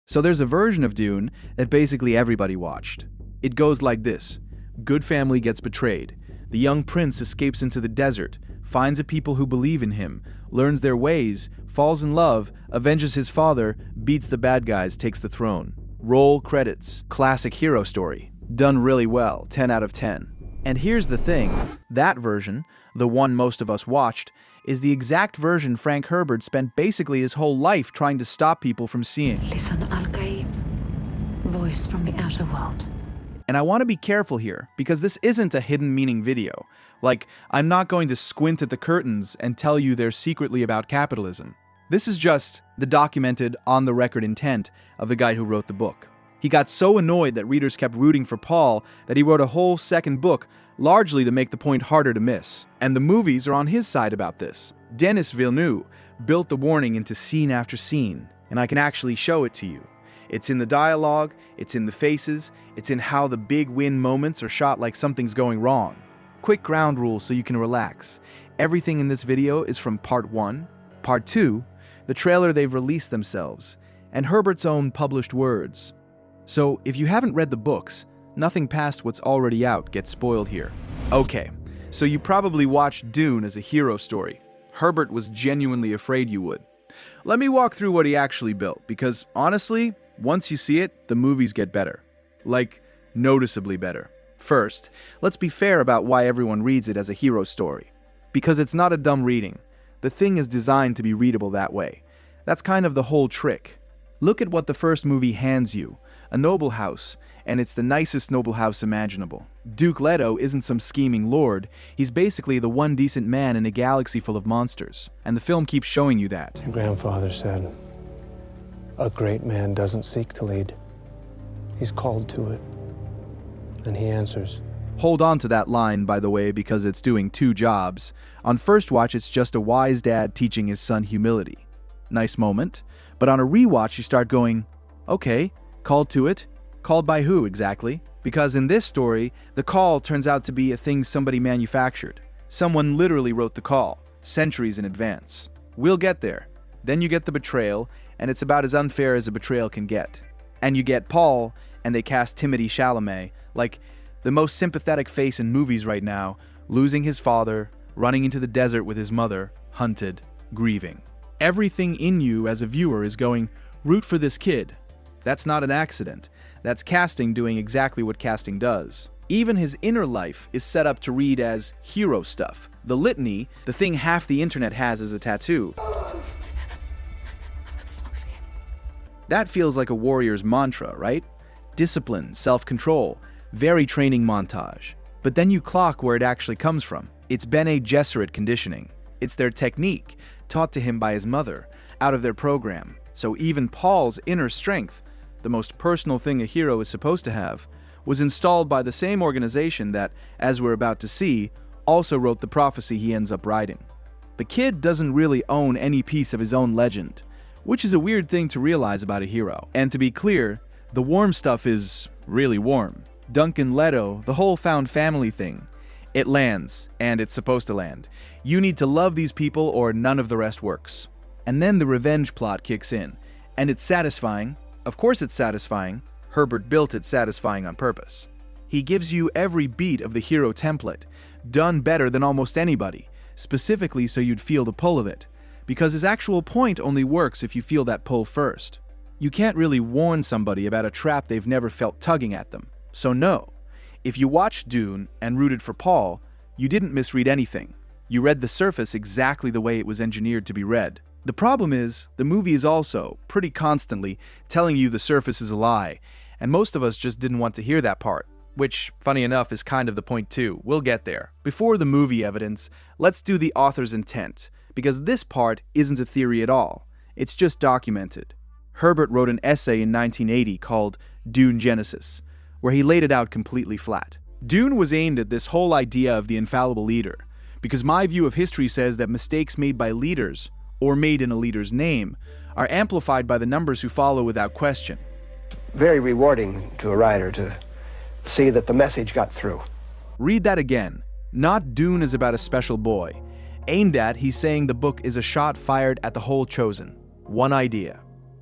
So there's a version of Dune that basically everybody watched. It goes like this. Good family gets betrayed. The young prince escapes into the desert, finds a people who believe in him, learns their ways, falls in love, avenges his father, beats the bad guys, takes the throne. Roll credits. Classic hero story. Done really well, 10 out of 10. And here's the thing, that version, the one most of us watched, is the exact version Frank Herbert spent basically his whole life trying to stop people from seeing. Listen, Al-Ghaib, voice from the outer world. And I want to be careful here, because this isn't a hidden meaning video. Like, I'm not going to squint at the curtains and tell you they're secretly about capitalism. This is just the documented, on-the-record intent of the guy who wrote the book. He got so annoyed that readers kept rooting for Paul that he wrote a whole second book, largely to make the point harder to miss. And the movies are on his side about this. Denis Villeneuve built the warning into scene after scene, and I can actually show it to you. It's in the dialogue, it's in the faces, it's in how the big win moments are shot like something's going wrong. Quick ground rules so you can relax. Everything in this video is from Part 1, Part 2, the trailer they've released themselves, and Herbert's own published words. So if you haven't read the books, nothing past what's already out gets spoiled here. Okay, so you probably watched Dune as a hero story. Herbert was genuinely afraid you would. Let me walk through what he actually built, because honestly, once you see it, the movies get better. Like, noticeably better. First, let's be fair about why everyone reads it as a hero story. Because it's not a dumb reading. The thing is designed to be readable that way. That's kind of the whole trick. Look at what the first movie hands you. A noble house, and it's the nicest noble house imaginable. Duke Leto isn't some scheming lord, he's basically the one decent man in a galaxy full of monsters. And the film keeps showing you that. Your grandfather said, a great man doesn't seek to lead. He's called to it. And he answers. Hold on to that line, by the way, because it's doing two jobs. On first watch, it's just a wise dad teaching his son humility. Nice moment. But on a rewatch, you start going, okay, called to it? Called by who, exactly? Because in this story, the call turns out to be a thing somebody manufactured. Someone literally wrote the call, centuries in advance. We'll get there. Then you get the betrayal, and it's about as unfair as a betrayal can get. And you get Paul, and they cast Timothée Chalamet, like the most sympathetic face in movies right now, losing his father, running into the desert with his mother, hunted, grieving. Everything in you as a viewer is going, root for this kid. That's not an accident. That's casting doing exactly what casting does. Even his inner life is set up to read as hero stuff. The litany, the thing half the internet has as a tattoo. That feels like a warrior's mantra, right? Discipline, self-control, very training montage. But then you clock where it actually comes from. It's Bene Gesserit conditioning. It's their technique, taught to him by his mother, out of their program. So even Paul's inner strength, the most personal thing a hero is supposed to have, was installed by the same organization that, as we're about to see, also wrote the prophecy he ends up writing. The kid doesn't really own any piece of his own legend, which is a weird thing to realize about a hero. And to be clear, the warm stuff is really warm. Duncan Leto, the whole found family thing, it lands, and it's supposed to land. You need to love these people or none of the rest works. And then the revenge plot kicks in, and it's satisfying. Of course it's satisfying. Herbert built it satisfying on purpose. He gives you every beat of the hero template, done better than almost anybody, specifically so you'd feel the pull of it, because his actual point only works if you feel that pull first. You can't really warn somebody about a trap they've never felt tugging at them. So no, if you watched Dune and rooted for Paul, you didn't misread anything. You read the surface exactly the way it was engineered to be read. The problem is, the movie is also, pretty constantly, telling you the surface is a lie, and most of us just didn't want to hear that part, which, funny enough, is kind of the point too. We'll get there. Before the movie evidence, let's do the author's intent, because this part isn't a theory at all. It's just documented. Herbert wrote an essay in 1980 called Dune Genesis, where he laid it out completely flat. Dune was aimed at this whole idea of the infallible leader, because my view of history says that mistakes made by leaders, or made in a leader's name, are amplified by the numbers who follow without question. Very rewarding to a writer to see that the message got through. Read that again. Not Dune is about a special boy. Aimed at, he's saying the book is a shot fired at the whole chosen. One idea.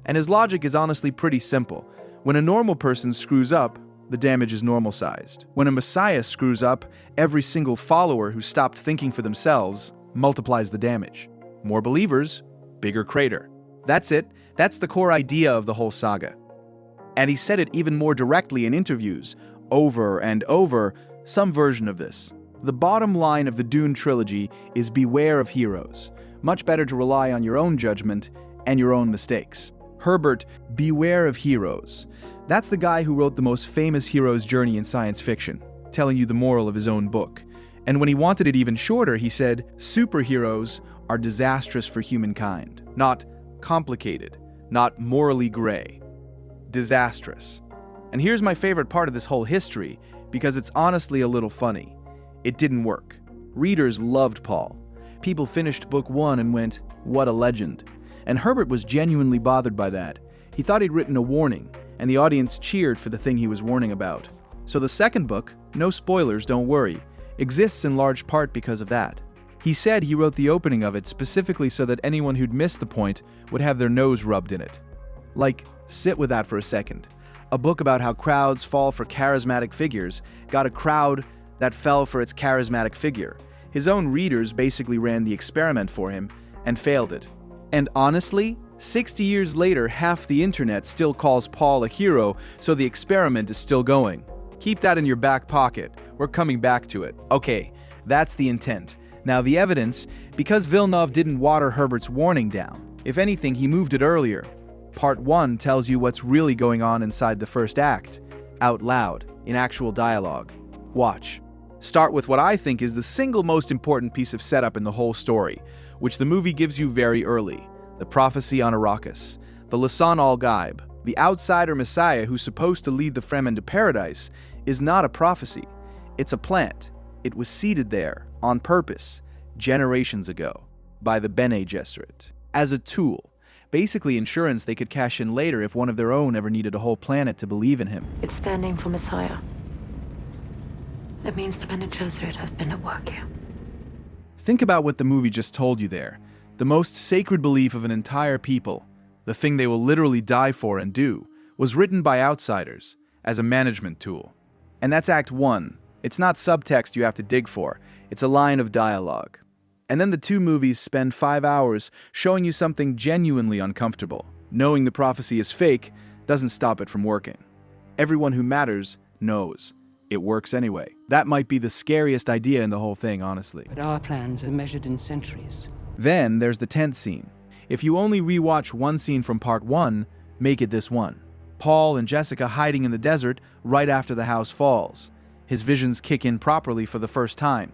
And his logic is honestly pretty simple. When a normal person screws up, the damage is normal-sized. When a messiah screws up, every single follower who stopped thinking for themselves multiplies the damage. More believers, bigger crater. That's it. That's the core idea of the whole saga. And he said it even more directly in interviews, over and over, some version of this. The bottom line of the Dune trilogy is beware of heroes. Much better to rely on your own judgment and your own mistakes. Herbert, beware of heroes. That's the guy who wrote the most famous hero's journey in science fiction, telling you the moral of his own book. And when he wanted it even shorter, he said, superheroes are disastrous for humankind. Not complicated, not morally gray. Disastrous. And here's my favorite part of this whole history, because it's honestly a little funny. It didn't work. Readers loved Paul. People finished book 1 and went, what a legend. And Herbert was genuinely bothered by that. He thought he'd written a warning, and the audience cheered for the thing he was warning about. So the second book, no spoilers, don't worry, exists in large part because of that. He said he wrote the opening of it specifically so that anyone who'd missed the point would have their nose rubbed in it. Like, sit with that for a second. A book about how crowds fall for charismatic figures got a crowd that fell for its charismatic figure. His own readers basically ran the experiment for him and failed it. And honestly, 60 years later, half the internet still calls Paul a hero, so the experiment is still going. Keep that in your back pocket. We're coming back to it. Okay, that's the intent. Now the evidence, because Villeneuve didn't water Herbert's warning down. If anything, he moved it earlier. Part 1 tells you what's really going on inside the first act, out loud, in actual dialogue. Watch. Start with what I think is the single most important piece of setup in the whole story, which the movie gives you very early. The prophecy on Arrakis, the Lisan al-Gaib, the outsider messiah who's supposed to lead the Fremen to paradise, is not a prophecy. It's a plant. It was seeded there, on purpose, generations ago, by the Bene Gesserit, as a tool. Basically insurance they could cash in later if one of their own ever needed a whole planet to believe in him. It's their name for Messiah. That means the Bene Gesserit have been at work here. Think about what the movie just told you there. The most sacred belief of an entire people, the thing they will literally die for and do, was written by outsiders as a management tool. And that's Act 1. It's not subtext you have to dig for. It's a line of dialogue. And then the two movies spend 5 hours showing you something genuinely uncomfortable. Knowing the prophecy is fake doesn't stop it from working. Everyone who matters knows. It works anyway. That might be the scariest idea in the whole thing, honestly. But our plans are measured in centuries. Then there's the tent scene. If you only rewatch one scene from part 1, make it this one. Paul and Jessica hiding in the desert right after the house falls. His visions kick in properly for the first time.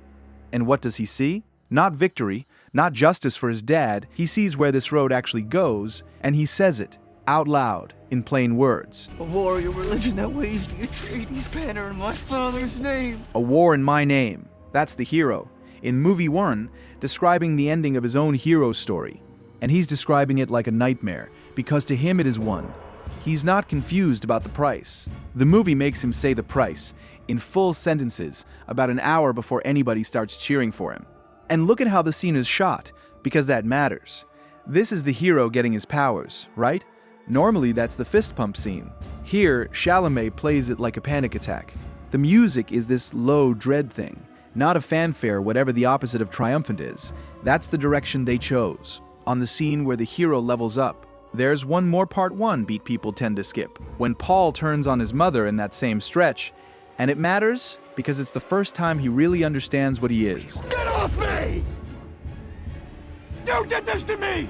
And what does he see? Not victory, not justice for his dad. He sees where this road actually goes, and he says it, out loud, in plain words. A warrior religion that waves the Atreides banner in my father's name. A war in my name. That's the hero. In movie 1, describing the ending of his own hero story. And he's describing it like a nightmare, because to him it is one. He's not confused about the price. The movie makes him say the price, in full sentences, about an hour before anybody starts cheering for him. And look at how the scene is shot, because that matters. This is the hero getting his powers, right? Normally that's the fist pump scene. Here, Chalamet plays it like a panic attack. The music is this low dread thing, not a fanfare, whatever the opposite of triumphant is. That's the direction they chose. On the scene where the hero levels up, there's one more part 1 beat people tend to skip, when Paul turns on his mother in that same stretch. And it matters because it's the first time he really understands what he is. Get off me! You did this to me!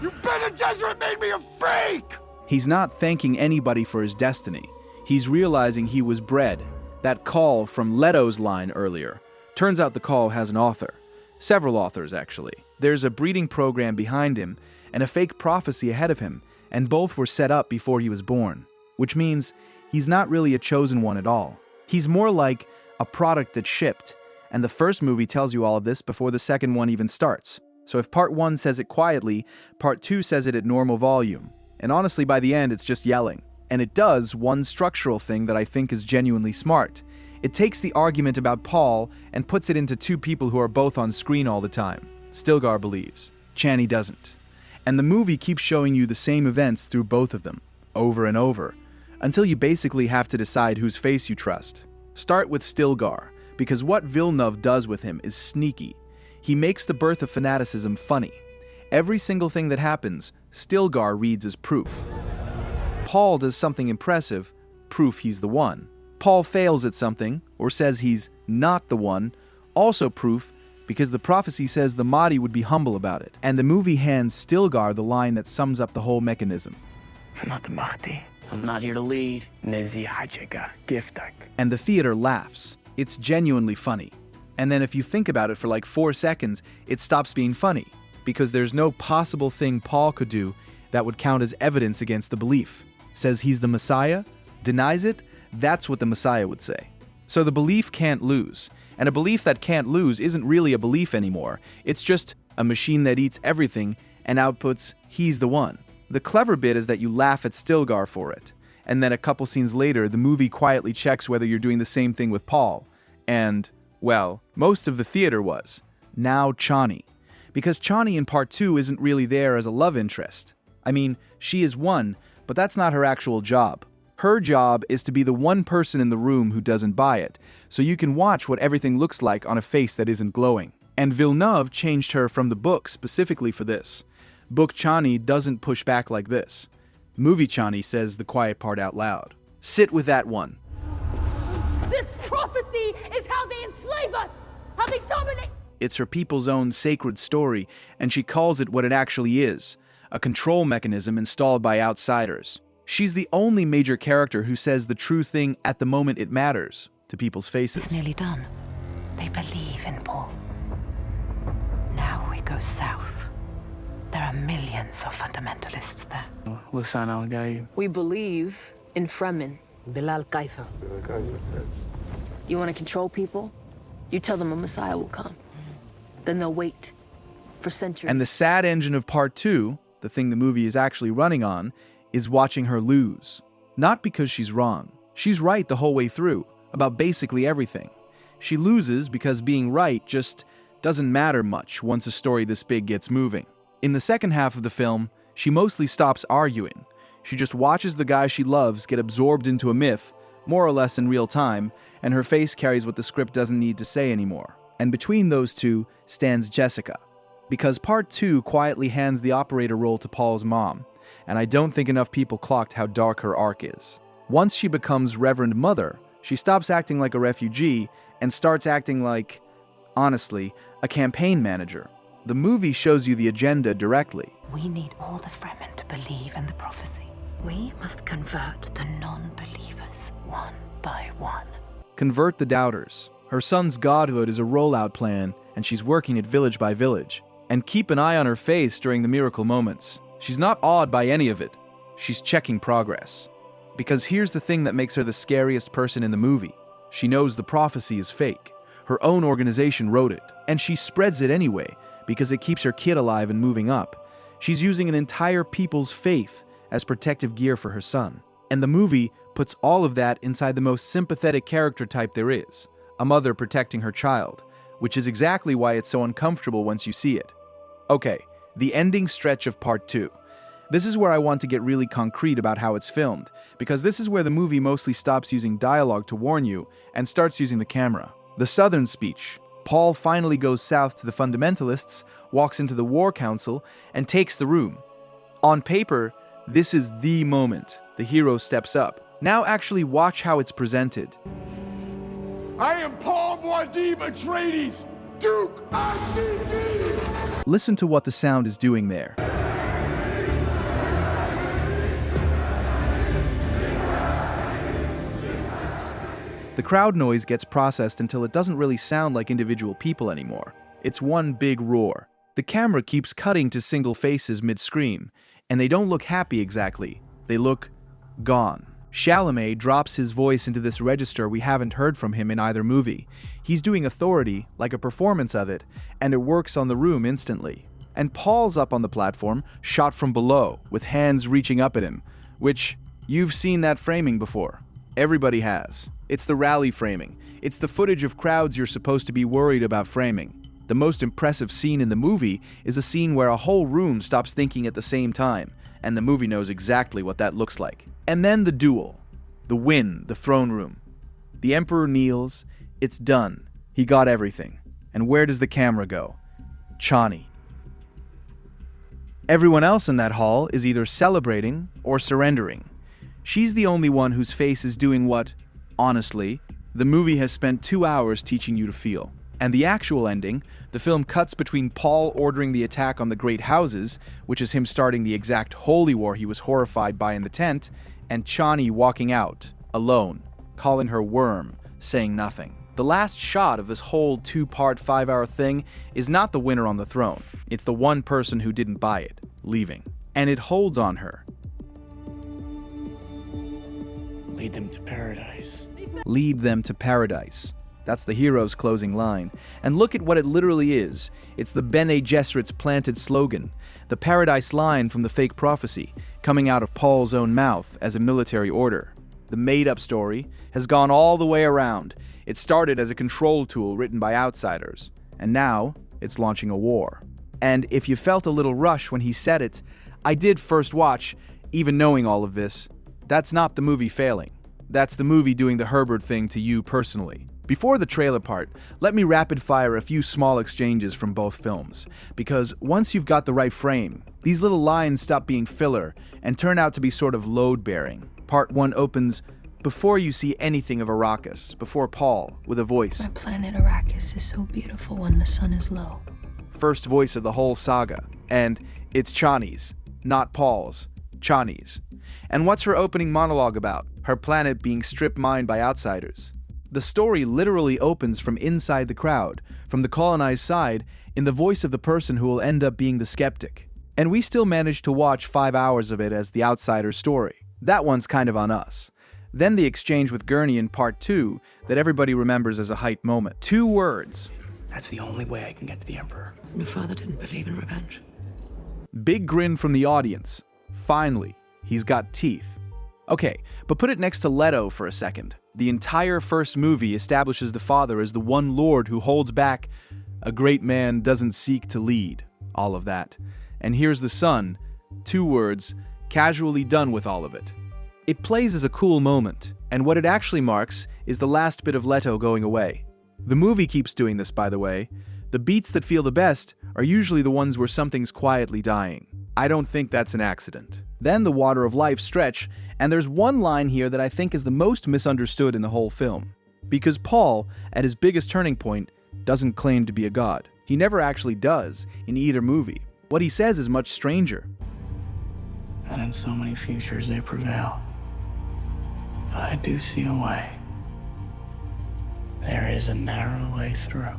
You Bene Gesserit made me a freak! He's not thanking anybody for his destiny. He's realizing he was bred. That call from Leto's line earlier. Turns out the call has an author. Several authors, actually. There's a breeding program behind him and a fake prophecy ahead of him, and both were set up before he was born. Which means he's not really a chosen one at all. He's more like a product that shipped, and the first movie tells you all of this before the second one even starts. So if part 1 says it quietly, part 2 says it at normal volume. And honestly, by the end, it's just yelling. And it does one structural thing that I think is genuinely smart. It takes the argument about Paul and puts it into two people who are both on screen all the time. Stilgar believes. Chani doesn't. And the movie keeps showing you the same events through both of them, over and over, until you basically have to decide whose face you trust. Start with Stilgar, because what Villeneuve does with him is sneaky. He makes the birth of fanaticism funny. Every single thing that happens, Stilgar reads as proof. Paul does something impressive, proof he's the one. Paul fails at something, or says he's not the one, also proof, because the prophecy says the Mahdi would be humble about it. And the movie hands Stilgar the line that sums up the whole mechanism. I'm not the Mahdi. I'm not here to lead. Nezi Hajega, Giftak. And the theater laughs. It's genuinely funny. And then if you think about it for like 4 seconds, it stops being funny, because there's no possible thing Paul could do that would count as evidence against the belief. Says he's the Messiah, denies it, that's what the Messiah would say. So the belief can't lose. And a belief that can't lose isn't really a belief anymore. It's just a machine that eats everything and outputs, he's the one. The clever bit is that you laugh at Stilgar for it. And then a couple scenes later, the movie quietly checks whether you're doing the same thing with Paul. And, well, most of the theater was. Now Chani. Because Chani in part 2 isn't really there as a love interest. I mean, she is one, but that's not her actual job. Her job is to be the one person in the room who doesn't buy it, so you can watch what everything looks like on a face that isn't glowing. And Villeneuve changed her from the book specifically for this. Book Chani doesn't push back like this. Movie Chani says the quiet part out loud. Sit with that one. This prophecy is how they enslave us, how they dominate. It's her people's own sacred story, and she calls it what it actually is, a control mechanism installed by outsiders. She's the only major character who says the true thing at the moment it matters to people's faces. It's nearly done. They believe in Paul. Now we go south. There are millions of fundamentalists there. Lisan al Gaib. We believe in Fremen. Bilal Kaifa. You want to control people? You tell them a Messiah will come. Then they'll wait for centuries. And the sad engine of part 2, the thing the movie is actually running on, is watching her lose. Not because she's wrong. She's right the whole way through, about basically everything. She loses because being right just doesn't matter much once a story this big gets moving. In the second half of the film, she mostly stops arguing. She just watches the guy she loves get absorbed into a myth, more or less in real time, and her face carries what the script doesn't need to say anymore. And between those two stands Jessica. Because part 2 quietly hands the operator role to Paul's mom, and I don't think enough people clocked how dark her arc is. Once she becomes Reverend Mother, she stops acting like a refugee and starts acting like, honestly, a campaign manager. The movie shows you the agenda directly. We need all the Fremen to believe in the prophecy. We must convert the non-believers one by one. Convert the doubters. Her son's godhood is a rollout plan, and she's working it village by village. And keep an eye on her face during the miracle moments. She's not awed by any of it. She's checking progress. Because here's the thing that makes her the scariest person in the movie. She knows the prophecy is fake. Her own organization wrote it, and she spreads it anyway because it keeps her kid alive and moving up. She's using an entire people's faith as protective gear for her son. And the movie puts all of that inside the most sympathetic character type there is, a mother protecting her child, which is exactly why it's so uncomfortable once you see it. Okay, the ending stretch of part 2. This is where I want to get really concrete about how it's filmed, because this is where the movie mostly stops using dialogue to warn you and starts using the camera. The Southern speech. Paul finally goes south to the fundamentalists, walks into the War Council, and takes the room. On paper, this is the moment the hero steps up. Now actually watch how it's presented. I am Paul Muad'Dib Atreides, Duke ICB! Listen to what the sound is doing there. The crowd noise gets processed until it doesn't really sound like individual people anymore. It's one big roar. The camera keeps cutting to single faces mid-scream, and they don't look happy exactly. They look gone. Chalamet drops his voice into this register we haven't heard from him in either movie. He's doing authority, like a performance of it, and it works on the room instantly. And Paul's up on the platform, shot from below, with hands reaching up at him, which, you've seen that framing before. Everybody has. It's the rally framing. It's the footage of crowds you're supposed to be worried about framing. The most impressive scene in the movie is a scene where a whole room stops thinking at the same time, and the movie knows exactly what that looks like. And then the duel. The win, the throne room. The Emperor kneels. It's done. He got everything. And where does the camera go? Chani. Everyone else in that hall is either celebrating or surrendering. She's the only one whose face is doing what, honestly, the movie has spent 2 hours teaching you to feel. And the actual ending, the film cuts between Paul ordering the attack on the Great Houses, which is him starting the exact holy war he was horrified by in the tent, and Chani walking out, alone, calling her worm, saying nothing. The last shot of this whole 2-part 5-hour thing is not the winner on the throne. It's the one person who didn't buy it, leaving. And it holds on her. Lead them to paradise. Lead them to paradise. That's the hero's closing line. And look at what it literally is. It's the Bene Gesserit's planted slogan, the paradise line from the fake prophecy, coming out of Paul's own mouth as a military order. The made-up story has gone all the way around. It started as a control tool written by outsiders, and now it's launching a war. And if you felt a little rush when he said it, I did first watch, even knowing all of this. That's not the movie failing. That's the movie doing the Herbert thing to you personally. Before the trailer part, let me rapid fire a few small exchanges from both films, because once you've got the right frame, these little lines stop being filler and turn out to be sort of load-bearing. Part 1 opens before you see anything of Arrakis, before Paul, with a voice. My planet Arrakis is so beautiful when the sun is low. First voice of the whole saga, and it's Chani's, not Paul's, Chani's. And what's her opening monologue about? Her planet being strip-mined by outsiders. The story literally opens from inside the crowd, from the colonized side, in the voice of the person who will end up being the skeptic. And we still managed to watch 5 hours of it as the outsider story. That one's kind of on us. Then the exchange with Gurney in part 2 that everybody remembers as a hype moment. 2 words. That's the only way I can get to the Emperor. Your father didn't believe in revenge. Big grin from the audience. Finally, he's got teeth. Okay, but put it next to Leto for a second. The entire first movie establishes the father as the one lord who holds back. A great man doesn't seek to lead. All of that. And here's the son. 2 words, casually done with all of it. It plays as a cool moment, and what it actually marks is the last bit of Leto going away. The movie keeps doing this, by the way. The beats that feel the best are usually the ones where something's quietly dying. I don't think that's an accident. Then the Water of Life stretch, and there's one line here that I think is the most misunderstood in the whole film. Because Paul, at his biggest turning point, doesn't claim to be a god. He never actually does in either movie. What he says is much stranger. And in so many futures they prevail. But I do see a way. There is a narrow way through.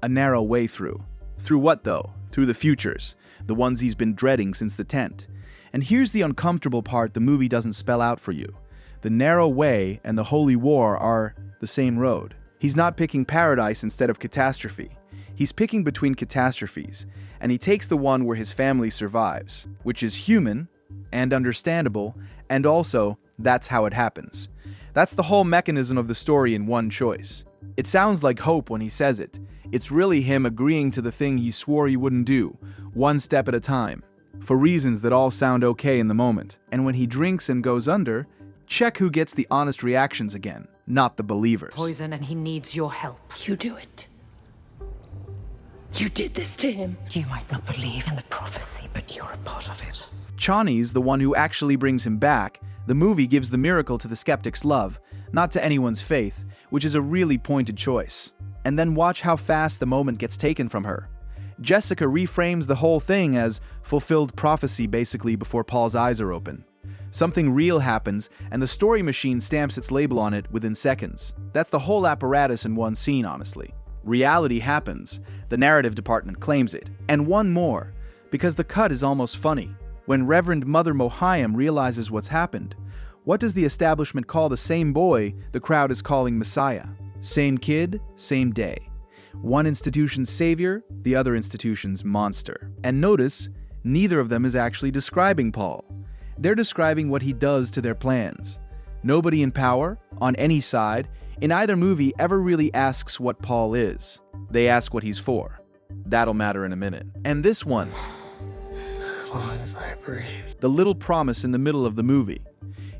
A narrow way through. Through what, though? Through the futures. The ones he's been dreading since the tent. And here's the uncomfortable part the movie doesn't spell out for you. The narrow way and the holy war are the same road. He's not picking paradise instead of catastrophe. He's picking between catastrophes, and he takes the one where his family survives, which is human and understandable, and also, that's how it happens. That's the whole mechanism of the story in one choice. It sounds like hope when he says it. It's really him agreeing to the thing he swore he wouldn't do, one step at a time, for reasons that all sound okay in the moment. And when he drinks and goes under, check who gets the honest reactions again, not the believers. Poison, and he needs your help. You do it. You did this to him. You might not believe in the prophecy, but you're a part of it. Chani's the one who actually brings him back. The movie gives the miracle to the skeptic's love, not to anyone's faith, which is a really pointed choice. And then watch how fast the moment gets taken from her. Jessica reframes the whole thing as fulfilled prophecy basically before Paul's eyes are open. Something real happens, and the story machine stamps its label on it within seconds. That's the whole apparatus in one scene, honestly. Reality happens. The narrative department claims it. And one more, because the cut is almost funny. When Reverend Mother Mohayim realizes what's happened, what does the establishment call the same boy the crowd is calling Messiah? Same kid, same day. One institution's savior, the other institution's monster. And notice, neither of them is actually describing Paul. They're describing what he does to their plans. Nobody in power, on any side, in either movie ever really asks what Paul is. They ask what he's for. That'll matter in a minute. And this one, As long as I breathe. the little promise in the middle of the movie.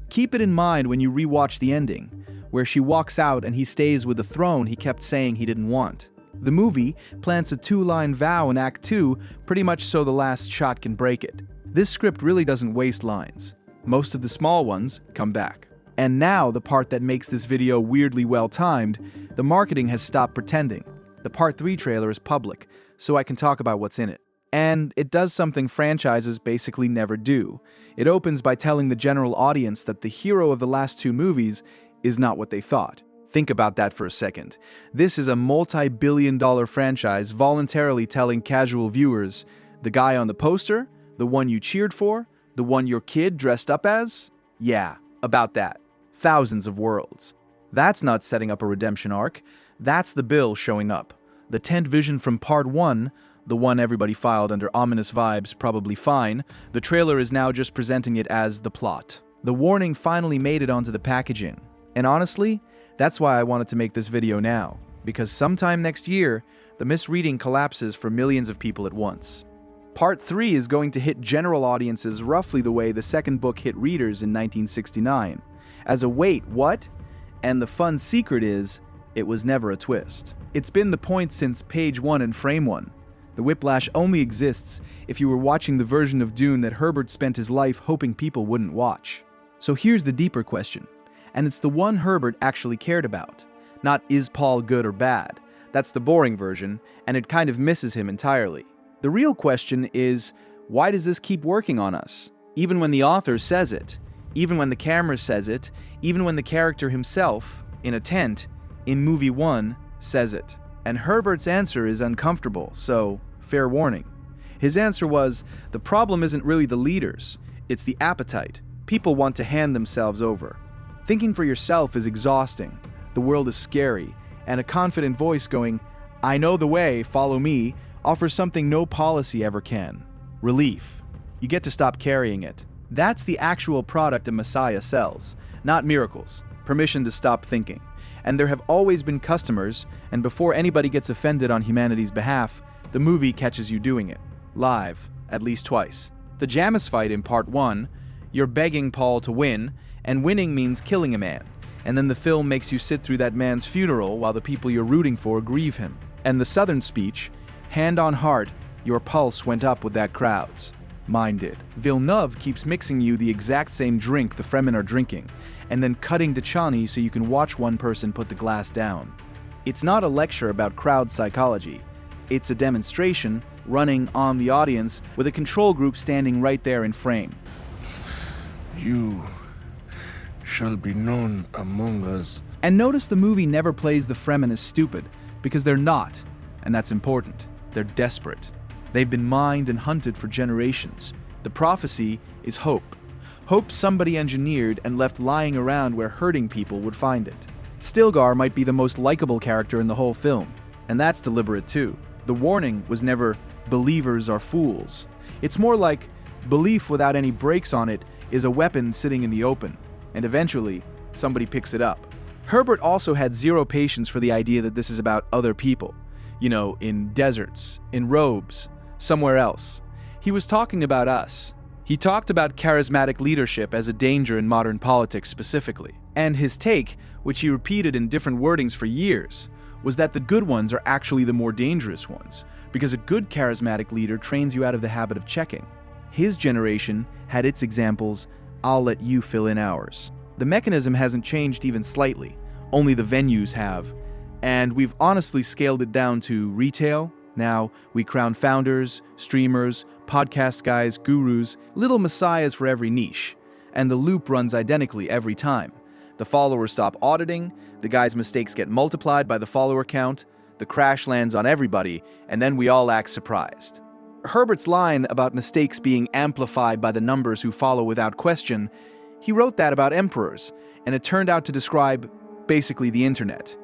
Keep it in mind when you rewatch the ending, where she walks out and he stays with the throne he kept saying he didn't want. The movie plants a 2-line vow in Act 2 pretty much so the last shot can break it. This script really doesn't waste lines. Most of the small ones come back. And now the part that makes this video weirdly well-timed, the marketing has stopped pretending. The Part 3 trailer is public, so I can talk about what's in it. And it does something franchises basically never do. It opens by telling the general audience that the hero of the last 2 movies is not what they thought. Think about that for a second. This is a multi-billion-dollar franchise voluntarily telling casual viewers, the guy on the poster, the one you cheered for, the one your kid dressed up as? Yeah, about that. Thousands of worlds. That's not setting up a redemption arc. That's the bill showing up. The tent vision from Part 1, the one everybody filed under ominous vibes, probably fine, the trailer is now just presenting it as the plot. The warning finally made it onto the packaging. And honestly, that's why I wanted to make this video now, because sometime next year, the misreading collapses for millions of people at once. Part 3 is going to hit general audiences roughly the way the second book hit readers in 1969. As a wait, what? And the fun secret is, it was never a twist. It's been the point since page 1 and frame 1. The whiplash only exists if you were watching the version of Dune that Herbert spent his life hoping people wouldn't watch. So here's the deeper question. And it's the one Herbert actually cared about. Not is Paul good or bad. That's the boring version, and it kind of misses him entirely. The real question is, why does this keep working on us? Even when the author says it, even when the camera says it, even when the character himself, in a tent, in movie 1, says it. And Herbert's answer is uncomfortable, so fair warning. His answer was, the problem isn't really the leaders, it's the appetite. People want to hand themselves over. Thinking for yourself is exhausting, the world is scary, and a confident voice going, I know the way, follow me, offers something no policy ever can. Relief. You get to stop carrying it. That's the actual product a Messiah sells, not miracles. Permission to stop thinking. And there have always been customers, and before anybody gets offended on humanity's behalf, the movie catches you doing it. Live, at least twice. The Jamis fight in Part 1, you're begging Paul to win, and winning means killing a man. And then the film makes you sit through that man's funeral while the people you're rooting for grieve him. And the Southern speech, hand on heart, your pulse went up with that crowd's. Mine did. Villeneuve keeps mixing you the exact same drink the Fremen are drinking, and then cutting to Chani so you can watch one person put the glass down. It's not a lecture about crowd psychology. It's a demonstration running on the audience with a control group standing right there in frame. You shall be known among us. And notice the movie never plays the Fremen as stupid, because they're not, and that's important. They're desperate. They've been mined and hunted for generations. The prophecy is hope. Hope somebody engineered and left lying around where hurting people would find it. Stilgar might be the most likable character in the whole film, and that's deliberate too. The warning was never, believers are fools. It's more like, belief without any brakes on it is a weapon sitting in the open, and eventually, somebody picks it up. Herbert also had zero patience for the idea that this is about other people. You know, in deserts, in robes, somewhere else. He was talking about us. He talked about charismatic leadership as a danger in modern politics specifically. And his take, which he repeated in different wordings for years, was that the good ones are actually the more dangerous ones, because a good charismatic leader trains you out of the habit of checking. His generation had its examples, I'll let you fill in ours. The mechanism hasn't changed even slightly, only the venues have. And we've honestly scaled it down to retail. Now, we crown founders, streamers, podcast guys, gurus, little messiahs for every niche. And the loop runs identically every time. The followers stop auditing, the guy's mistakes get multiplied by the follower count, the crash lands on everybody, and then we all act surprised. Herbert's line about mistakes being amplified by the numbers who follow without question, he wrote that about emperors, and it turned out to describe basically the internet.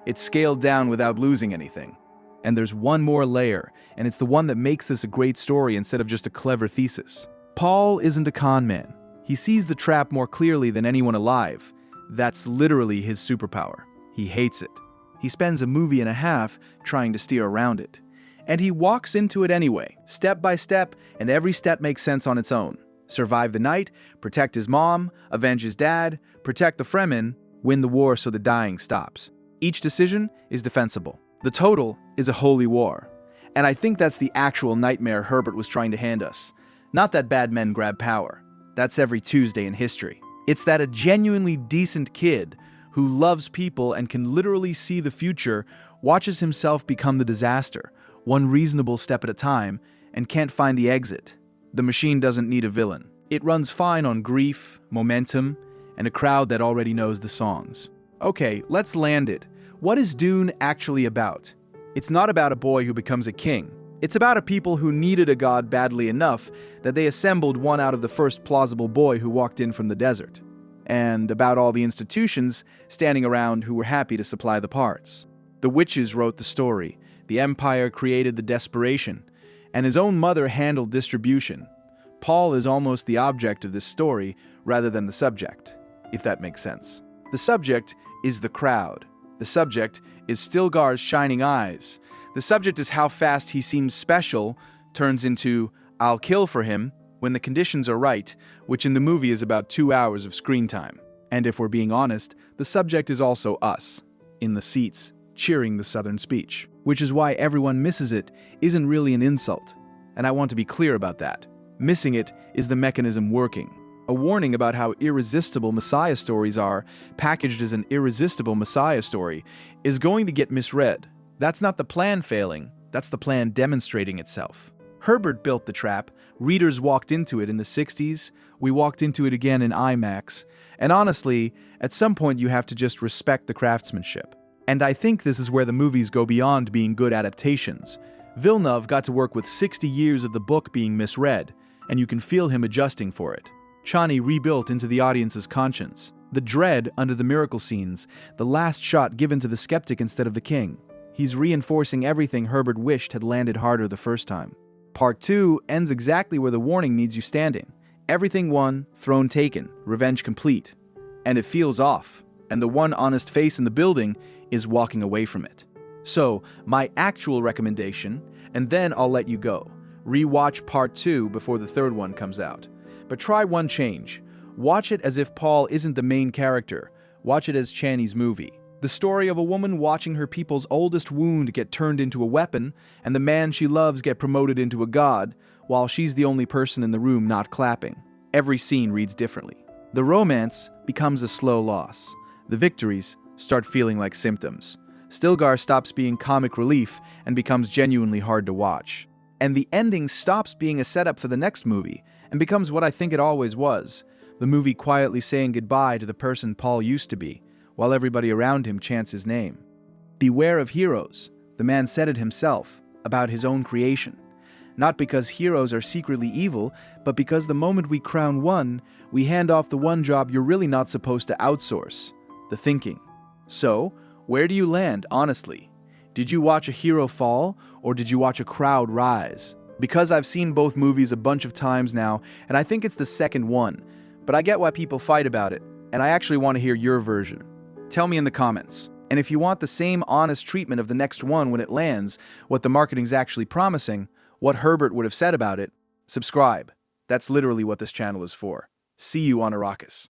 It's scaled down without losing anything. And there's one more layer, and it's the one that makes this a great story instead of just a clever thesis. Paul isn't a con man. He sees the trap more clearly than anyone alive. That's literally his superpower. He hates it. He spends a movie and a half trying to steer around it. And he walks into it anyway, step by step, and every step makes sense on its own. Survive the night, protect his mom, avenge his dad, protect the Fremen, win the war so the dying stops. Each decision is defensible. The total is a holy war. And I think that's the actual nightmare Herbert was trying to hand us. Not that bad men grab power. That's every Tuesday in history. It's that a genuinely decent kid who loves people and can literally see the future watches himself become the disaster, one reasonable step at a time, and can't find the exit. The machine doesn't need a villain. It runs fine on grief, momentum, and a crowd that already knows the songs. Okay, let's land it. What is Dune actually about? It's not about a boy who becomes a king. It's about a people who needed a god badly enough that they assembled one out of the first plausible boy who walked in from the desert. And about all the institutions standing around who were happy to supply the parts. The witches wrote the story, the Empire created the desperation, and his own mother handled distribution. Paul is almost the object of this story rather than the subject, if that makes sense. The subject is the crowd. The subject is Stilgar's shining eyes. The subject is how fast he seems special, turns into, I'll kill for him, when the conditions are right, which in the movie is about 2 hours of screen time. And if we're being honest, the subject is also us, in the seats, cheering the Southern speech. Which is why everyone misses it isn't really an insult. And I want to be clear about that. Missing it is the mechanism working. A warning about how irresistible Messiah stories are, packaged as an irresistible Messiah story, is going to get misread. That's not the plan failing, that's the plan demonstrating itself. Herbert built the trap, readers walked into it in the 60s, we walked into it again in IMAX, and honestly, at some point you have to just respect the craftsmanship. And I think this is where the movies go beyond being good adaptations. Villeneuve got to work with 60 years of the book being misread, and you can feel him adjusting for it. Chani rebuilt into the audience's conscience. The dread under the miracle scenes, the last shot given to the skeptic instead of the king. He's reinforcing everything Herbert wished had landed harder the first time. Part 2 ends exactly where the warning needs you standing. Everything won, throne taken, revenge complete. And it feels off, and the one honest face in the building is walking away from it. So, my actual recommendation, and then I'll let you go. Rewatch Part 2 before the third one comes out. But try one change. Watch it as if Paul isn't the main character. Watch it as Chani's movie. The story of a woman watching her people's oldest wound get turned into a weapon, and the man she loves get promoted into a god, while she's the only person in the room not clapping. Every scene reads differently. The romance becomes a slow loss. The victories start feeling like symptoms. Stilgar stops being comic relief and becomes genuinely hard to watch. And the ending stops being a setup for the next movie, and becomes what I think it always was, the movie quietly saying goodbye to the person Paul used to be, while everybody around him chants his name. Beware of heroes, the man said it himself, about his own creation. Not because heroes are secretly evil, but because the moment we crown one, we hand off the one job you're really not supposed to outsource, the thinking. So, where do you land, honestly? Did you watch a hero fall, or did you watch a crowd rise? Because I've seen both movies a bunch of times now, and I think it's the second one, but I get why people fight about it, and I actually want to hear your version. Tell me in the comments. And if you want the same honest treatment of the next one when it lands, what the marketing's actually promising, what Herbert would have said about it, subscribe. That's literally what this channel is for. See you on Arrakis.